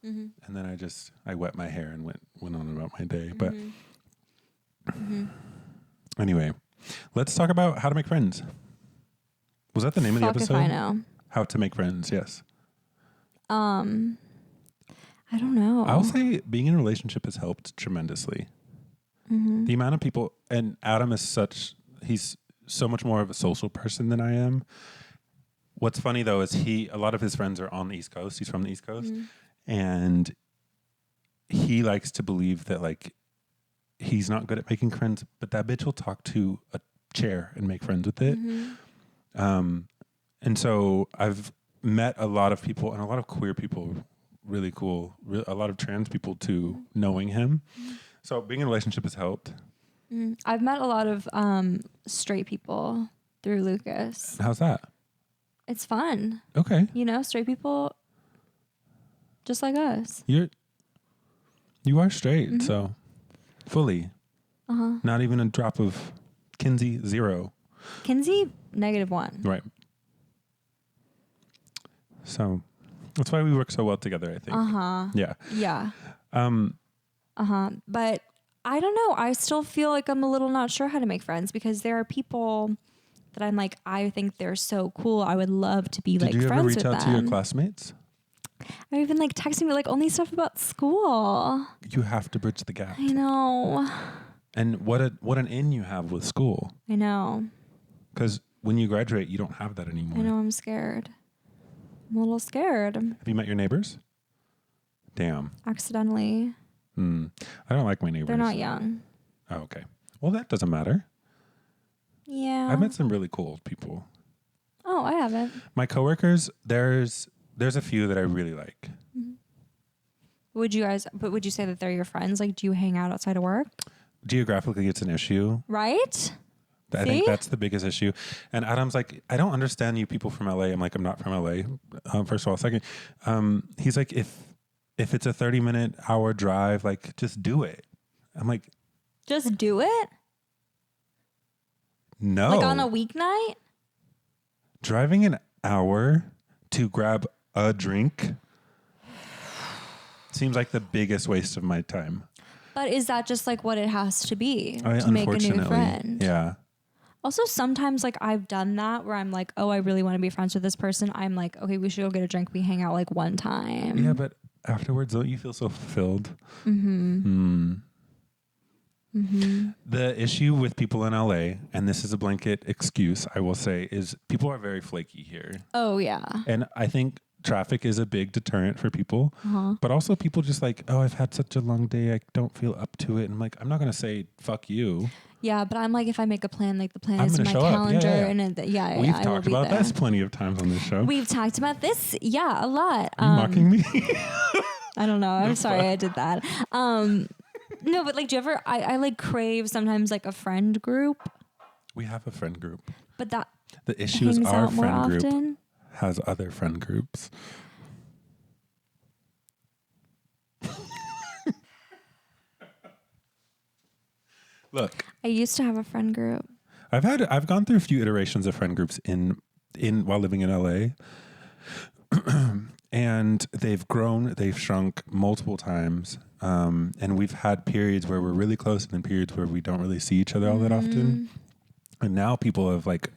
And then I wet my hair and went on about my day. But anyway, let's talk about how to make friends. Was that the name of the episode? If I know. How to make friends, yes. I don't know. I'll say being in a relationship has helped tremendously. The amount of people, and Adam is he's so much more of a social person than I am. What's funny though is a lot of his friends are on the East Coast. He's from the East Coast. And he likes to believe that like he's not good at making friends, but that bitch will talk to a chair and make friends with it. And so I've met a lot of people and a lot of queer people, really cool, a lot of trans people too, knowing him. So being in a relationship has helped. I've met a lot of straight people through Lucas. How's that? It's fun. Okay. You know, straight people just like us. You are straight, so fully. Not even a drop of Kinsey, 0. Kinsey, -1. Right. So that's why we work so well together, I think. Yeah. Yeah. But I don't know. I still feel like I'm a little not sure how to make friends because there are people that I'm like, I think they're so cool. I would love to be like friends with them. Did you ever reach out to your classmates? Or even like texting me like only stuff about school. You have to bridge the gap. I know. And what an in you have with school. I know. Because when you graduate, you don't have that anymore. I know. I'm scared. I'm a little scared. Have you met your neighbors? Damn. Accidentally. I don't like my neighbors. They're not young. Oh, okay. Well, that doesn't matter. Yeah. I've met some really cool people. Oh, I haven't. My coworkers, there's a few that I really like. Would you say that they're your friends? Like, do you hang out outside of work? Geographically, it's an issue. Right? I think that's the biggest issue. And Adam's like, I don't understand you people from LA. I'm like, I'm not from LA. First of all. Second, he's like, if it's a 30-minute hour drive, like just do it. I'm like, just do it? No. Like on a weeknight? Driving an hour to grab a drink seems like the biggest waste of my time. But is that just like what it has to be to make a new friend? Yeah. Also, sometimes like I've done that where I'm like, oh, I really want to be friends with this person. I'm like, okay, we should go get a drink. We hang out like one time. Yeah, but afterwards, don't you feel so fulfilled? The issue with people in LA, and this is a blanket excuse, I will say, is people are very flaky here. Oh, yeah. And I think traffic is a big deterrent for people. But also people just like, oh, I've had such a long day. I don't feel up to it. And I'm like, I'm not going to say, fuck you. Yeah, but I'm like, if I make a plan, like the plan I'm is in my calendar. Yeah. We've talked about this plenty of times on this show. We've talked about this, a lot. Are you mocking me? I don't know. I'm sorry I did that. No, but like, do you ever, I like crave sometimes like a friend group. We have a friend group. But that the issue is our friend group often has other friend groups. Look, I used to have a friend group. I've gone through a few iterations of friend groups in while living in LA. And they've grown, they've shrunk multiple times. And we've had periods where we're really close and then periods where we don't really see each other all that often. And now people have like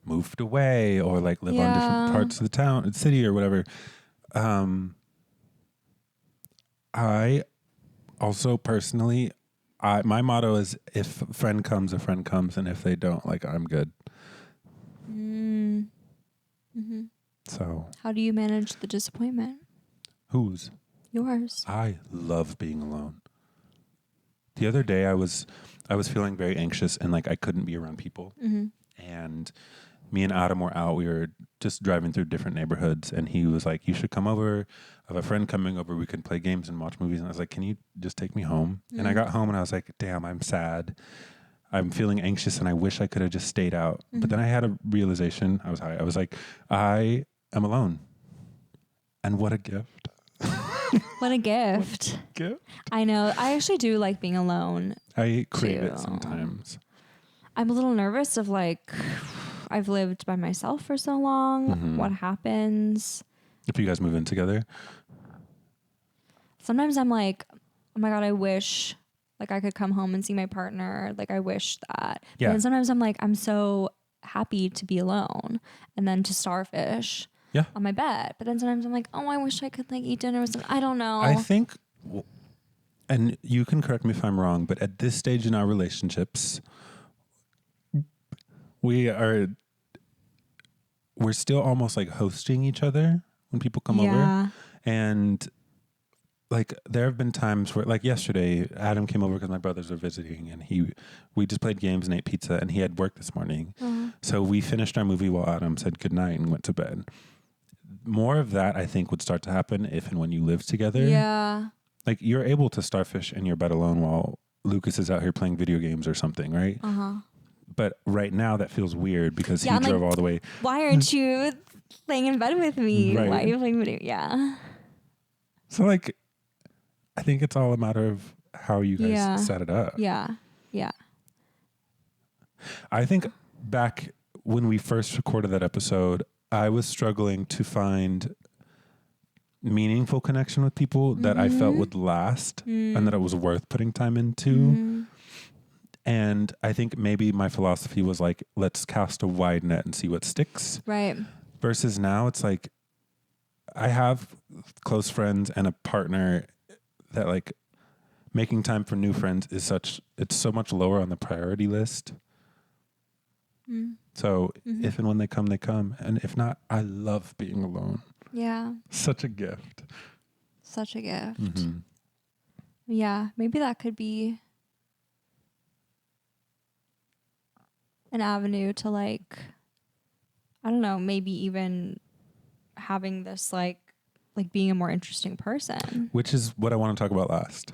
moved away or like live on different parts of the city or whatever. I also personally, my motto is if a friend comes, a friend comes. And if they don't, like, I'm good. So how do you manage the disappointment? Whose? Yours. I love being alone. The other day I was feeling very anxious and like I couldn't be around people. And me and Adam were out. We were just driving through different neighborhoods, and he was like, "You should come over. I have a friend coming over. We can play games and watch movies." And I was like, "Can you just take me home?" And I got home, and I was like, "Damn, I'm sad. I'm feeling anxious, and I wish I could have just stayed out." But then I had a realization. I was high. I was like, I am alone, and what a gift! What a gift! Gift. I know. I actually do like being alone. I crave too. it sometimes. I'm a little nervous of like, I've lived by myself for so long. What happens if you guys move in together? Sometimes I'm like, oh my God, I wish like I could come home and see my partner. Like I wish that. Yeah. But then sometimes I'm like, I'm so happy to be alone and then to starfish on my bed. But then sometimes I'm like, oh, I wish I could like eat dinner with someone. I don't know. I think, and you can correct me if I'm wrong, but at this stage in our relationships, we're still almost like hosting each other when people come over. And like there have been times where, like yesterday, Adam came over because my brothers were visiting, and we just played games and ate pizza, and he had work this morning. So we finished our movie while Adam said goodnight and went to bed. More of that, I think, would start to happen if and when you live together. Yeah. Like you're able to starfish in your bed alone while Lucas is out here playing video games or something, right? But right now that feels weird because he drove all the way. Why aren't you playing in bed with me? Right. Why are you playing video? Yeah. So like, I think it's all a matter of how you guys set it up. Yeah. Yeah. I think back when we first recorded that episode, I was struggling to find meaningful connection with people that I felt would last and that it was worth putting time into. And I think maybe my philosophy was like, let's cast a wide net and see what sticks. Right. Versus now it's like, I have close friends and a partner that like making time for new friends it's so much lower on the priority list. So if and when they come, they come. And if not, I love being alone. Yeah. Such a gift. Such a gift. Yeah. Maybe that could be an avenue to like, I don't know, maybe even having this like being a more interesting person. Which is what I want to talk about last.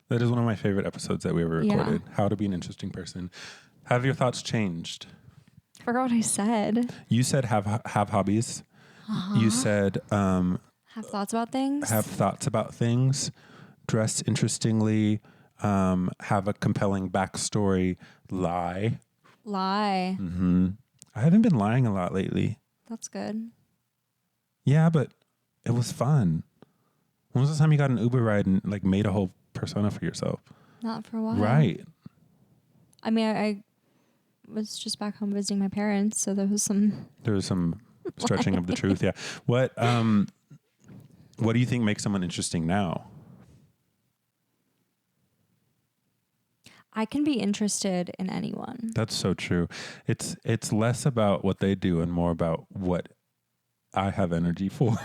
That is one of my favorite episodes that we ever recorded. How to be an interesting person. Have your thoughts changed? I forgot what I said. You said have hobbies. You said have thoughts about things. Have thoughts about things. Dress interestingly. Have a compelling backstory. Lie. I haven't been lying a lot lately. That's good. Yeah, but it was fun. When was the time you got an Uber ride and like made a whole persona for yourself? Not for a while. Right. I mean, I was just back home visiting my parents, so there was some stretching of the truth. Yeah. What do you think makes someone interesting now? I can be interested in anyone. That's so true. It's less about what they do and more about what I have energy for.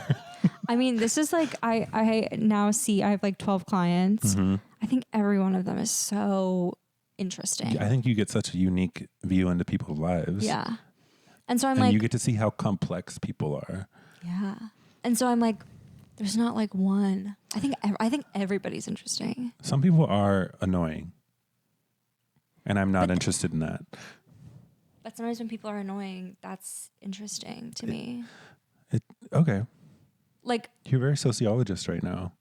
I mean, this is like, I now see I have like 12 clients. I think every one of them is so interesting. I think you get such a unique view into people's lives. Yeah. And so you get to see how complex people are. Yeah. And so I'm like, there's not like one. I think everybody's interesting. Some people are annoying. And I'm not interested in that. But sometimes when people are annoying, that's interesting to me. Okay. Like, you're very sociologist right now.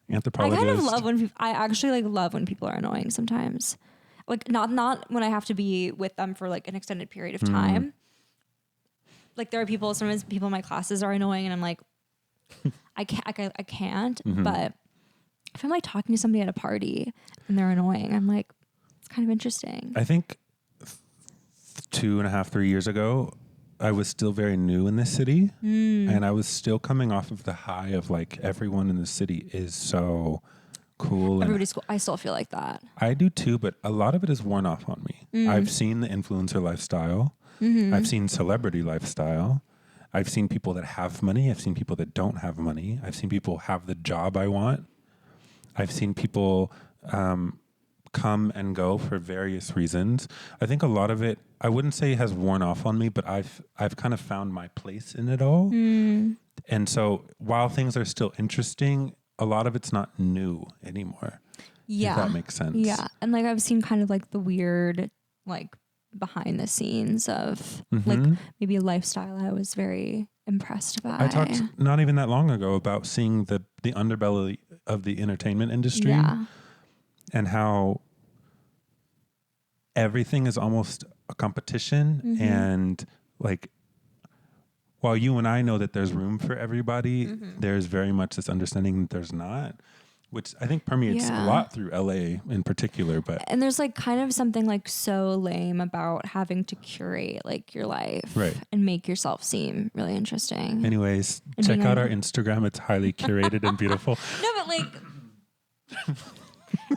Anthropologist. I kind of love when I actually like love when people are annoying sometimes. Like not when I have to be with them for like an extended period of time. Like there are sometimes people in my classes are annoying and I'm like, I can't. But if I'm like talking to somebody at a party and they're annoying, I'm like, it's kind of interesting. I think 2.5, 3 years ago, I was still very new in this city and I was still coming off of the high of like everyone in the city is so cool. Everybody's cool. I still feel like that. I do too, but a lot of it is worn off on me. I've seen the influencer lifestyle. I've seen celebrity lifestyle. I've seen people that have money. I've seen people that don't have money. I've seen people have the job I want. I've seen people come and go for various reasons. I think a lot of it, I wouldn't say has worn off on me, but I've kind of found my place in it all. And so while things are still interesting, a lot of it's not new anymore. Yeah. If that makes sense. Yeah. And like I've seen kind of like the weird like behind the scenes of like maybe a lifestyle I was very impressed by. I talked not even that long ago about seeing the underbelly of the entertainment industry. Yeah. And how everything is almost a competition. And like, while you and I know that there's room for everybody, there's very much this understanding that there's not, which I think permeates a lot through LA in particular. And there's like kind of something like so lame about having to curate like your life and make yourself seem really interesting. Anyways, and check out our Instagram. It's highly curated and beautiful. No, but like...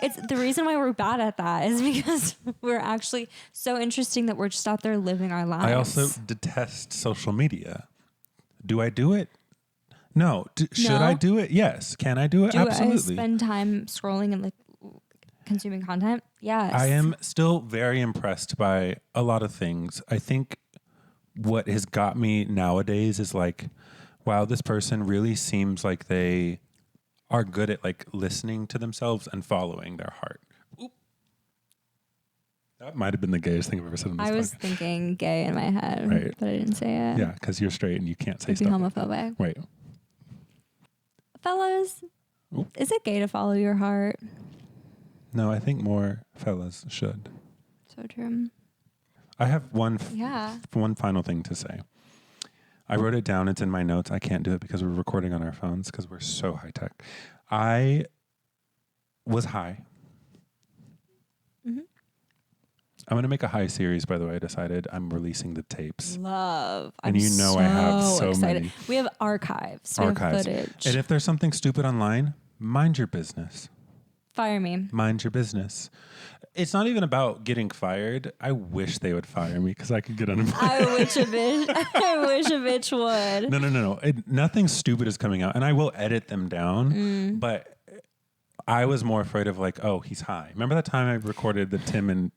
It's the reason why we're bad at that is because we're actually so interesting that we're just out there living our lives. I also detest social media. Do I do it? No. Should I do it? Yes. Can I do it? Absolutely. Do I spend time scrolling and like consuming content? Yes. I am still very impressed by a lot of things. I think what has got me nowadays is like, wow, this person really seems like they are good at like listening to themselves and following their heart. Oop. That might have been the gayest thing I've ever said in this podcast. I was thinking gay in my head, but I didn't say it. Yeah, because you're straight and you can't say stuff. Be homophobic. Right. Fellas, is it gay to follow your heart? No, I think more fellas should. So true. I have one final thing to say. I wrote it down. It's in my notes. I can't do it because we're recording on our phones because we're so high tech. I was high. I'm going to make a high series, by the way. I decided I'm releasing the tapes. Love. And you know I have so excited. many. We have archives. We have footage. And if there's something stupid online, mind your business. Fire me. Mind your business. It's not even about getting fired. I wish they would fire me because I could get unemployed. I wish a bitch would. No. Nothing stupid is coming out. And I will edit them down. But I was more afraid of like, oh, he's high. Remember that time I recorded the Timmy and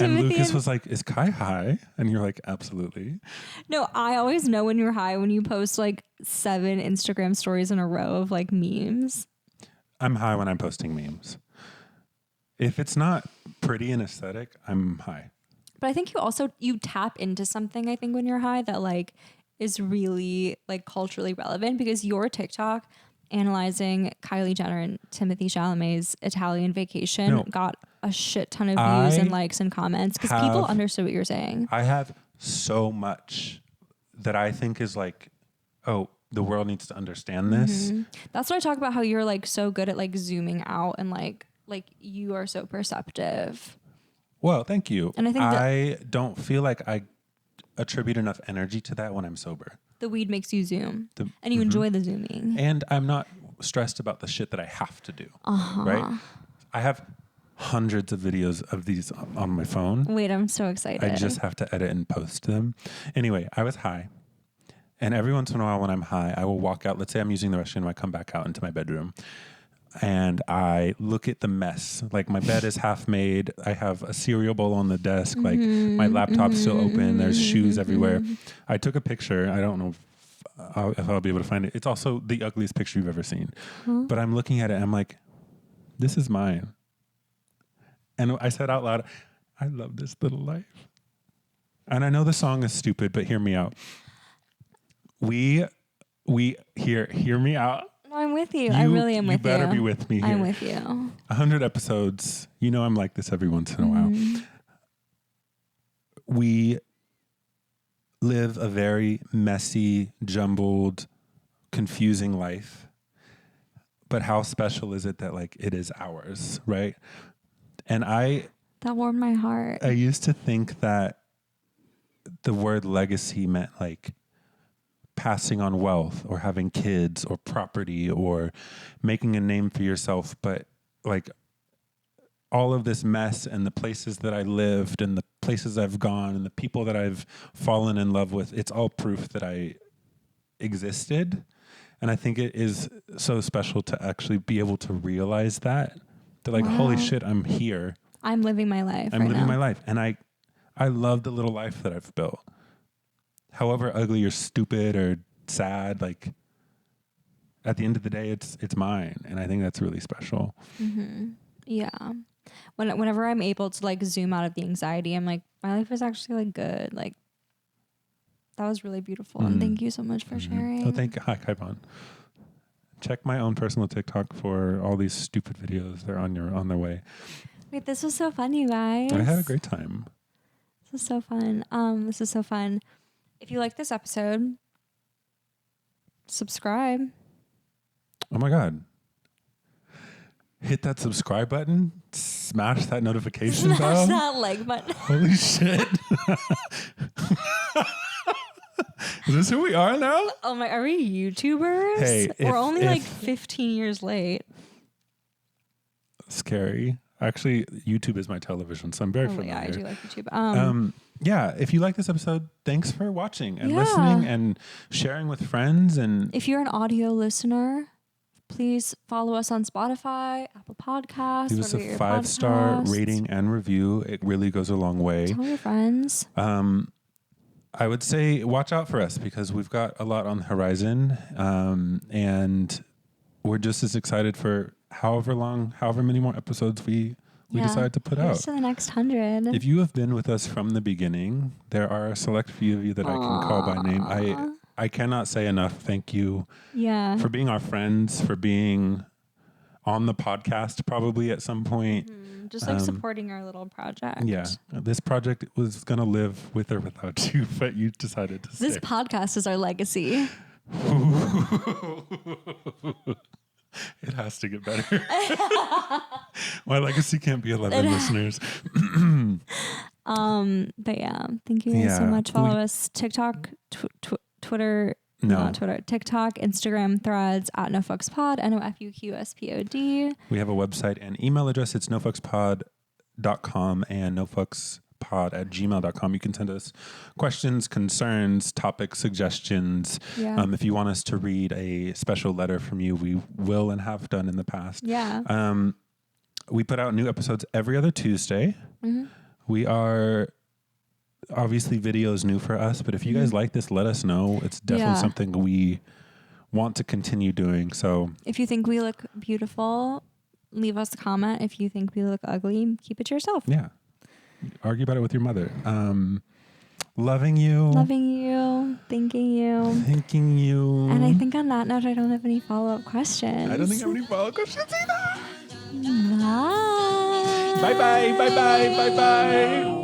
Lucas was like, is Kai high? And you're like, absolutely. No, I always know when you're high when you post like 7 Instagram stories in a row of like memes. I'm high when I'm posting memes. If it's not pretty and aesthetic, I'm high. But I think you tap into something, I think, when you're high that like is really like culturally relevant because your TikTok analyzing Kylie Jenner and Timothée Chalamet's Italian vacation got a shit ton of views and likes and comments because people understood what you're saying. I have so much that I think is like, oh, the world needs to understand this. That's what I talk about, how you're like so good at like zooming out and like you are so perceptive. Well, thank you. And I think I don't feel like I attribute enough energy to that when I'm sober. The weed makes you zoom and you enjoy the zooming. And I'm not stressed about the shit that I have to do. Right? I have hundreds of videos of these on my phone. Wait, I'm so excited. I just have to edit and post them. Anyway, I was high. And every once in a while when I'm high, I will walk out. Let's say I'm using the restroom. I come back out into my bedroom. And I look at the mess. Like my bed is half made. I have a cereal bowl on the desk. Like my laptop's still open. There's shoes everywhere. I took a picture. I don't know if I'll be able to find it. It's also the ugliest picture you've ever seen. But I'm looking at it and I'm like, this is mine. And I said out loud, I love this little life. And I know the song is stupid, but hear me out. Hear me out. I'm with you. I really am with you. You better be with me here. I'm with you. 100 episodes. You know I'm like this every once in a while. We live a very messy, jumbled, confusing life. But how special is it that like it is ours, right? And that warmed my heart. I used to think that the word legacy meant like passing on wealth or having kids or property or making a name for yourself. But like all of this mess and the places that I lived and the places I've gone and the people that I've fallen in love with, it's all proof that I existed. And I think it is so special to actually be able to realize that They're like, holy shit, I'm here. I'm living my life. I'm living my life. And I love the little life that I've built. However ugly or stupid or sad, like at the end of the day, it's mine. And I think that's really special. Mm-hmm. Yeah. Whenever I'm able to like zoom out of the anxiety, I'm like, my life is actually like good. Like that was really beautiful. And thank you so much for sharing. Oh, thank you. Hi, Kaibon. Check my own personal TikTok for all these stupid videos. They're on their way. Wait, this was so fun, you guys. I had a great time. This is so fun. This is so fun. If you like this episode, subscribe. Oh my God. Hit that subscribe button. Smash that notification bell. Smash that like button. Holy shit. Is this who we are now? Oh my, are we YouTubers? Hey, we're only like 15 years late. Scary. Actually, YouTube is my television, so I'm very familiar. Yeah, I do like YouTube. Yeah, if you like this episode, thanks for watching and listening and sharing with friends. And if you're an audio listener, please follow us on Spotify, Apple Podcasts. Leave us a 5-star rating and review. It really goes a long way. Tell your friends. I would say watch out for us because we've got a lot on the horizon, and we're just as excited for however many more episodes we decide to put out. To the next 100. If you have been with us from the beginning, there are a select few of you that I can call by name. I cannot say enough thank you for being our friends, for being on the podcast probably at some point. Just like supporting our little project. Yeah. This project was going to live with or without you, but you decided to stay. This podcast is our legacy. It has to get better. My legacy can't be 11 listeners. But yeah, thank you guys so much. Follow us TikTok, Twitter. No. Not Twitter, TikTok, Instagram, Threads at NoFUQspod, NoFUQspod. We have a website and email address. It's nofuxpod.com and nofuxpod@gmail.com. You can send us questions, concerns, topic suggestions. Yeah. If you want us to read a special letter from you, we will and have done in the past. Yeah. We put out new episodes every other Tuesday. Mm-hmm. We are... Obviously, video is new for us, but if you guys like this, let us know. It's definitely something we want to continue doing. So if you think we look beautiful, leave us a comment. If you think we look ugly, keep it to yourself. Yeah. Argue about it with your mother. Loving you. Loving you. Thanking you. Thanking you. And I think on that note, I don't have any follow-up questions. I don't think I have any follow-up questions either. Bye. Bye-bye. Bye-bye. Bye-bye.